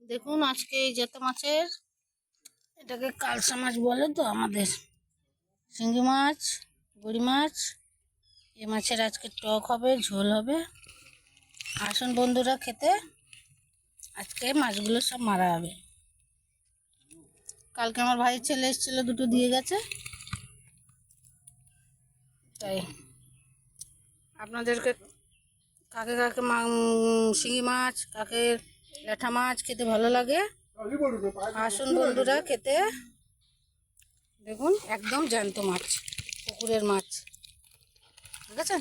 দেখুন আজকে এই জেতে মাছের, এটাকে কালসা মাছ বলে তো আমাদের, শিঙ্গি মাছ, গুড়ি মাছ। এই মাছের আজকে টক হবে, ঝোল হবে। আসুন বন্ধুরা খেতে। আজকে মাছগুলো সব মারা হবে। কালকে আমার ভাইয়ের ছেলে এসেছিল, দুটো দিয়ে গেছে। তাই আপনাদেরকে কাকে কাকে শিঙি মাছ, কাকে ল্যাঠা মাছ খেতে ভালো লাগে, আসুন বন্ধুরা খেতে। দেখুন একদম জ্যান্ত মাছ, পুকুরের মাছ, ঠিক আছে।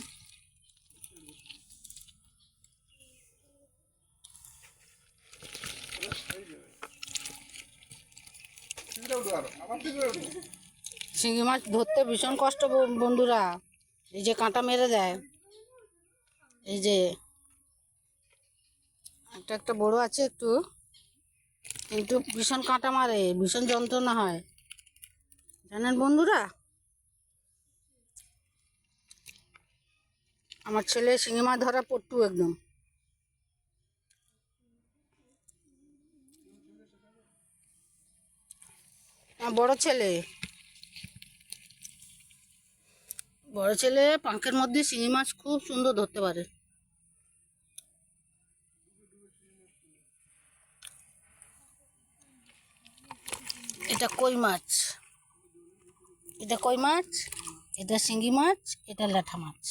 শিঙি মাছ ধরতে ভীষণ কষ্ট বন্ধুরা, এই যে কাঁটা মেরে দেয়। এই যে একটা একটা বড় আছে একটু, কিন্তু ভীষণ কাঁটা মারে, ভীষণ যন্ত্রণা হয়, জানেন বন্ধুরা। আমার ছেলে শিঙি মাছ ধরা পট্টু একদম। আমার বড় ছেলে পাঁকের মধ্যে শিঙি মাছ খুব সুন্দর ধরতে পারে। এটা কই মাছ, এটা কই মাছ, এটা শিঙ্গি মাছ, এটা ল্যাঠা মাছ।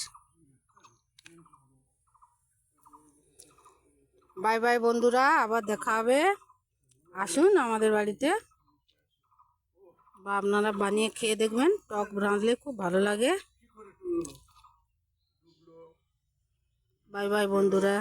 বাই বাই বন্ধুরা, আবার দেখা হবে। আসুন আমাদের বাড়িতে, বা আপনারা বানিয়ে খেয়ে দেখবেন। টক রাঁধলে খুব ভালো লাগে। বাই বাই বন্ধুরা।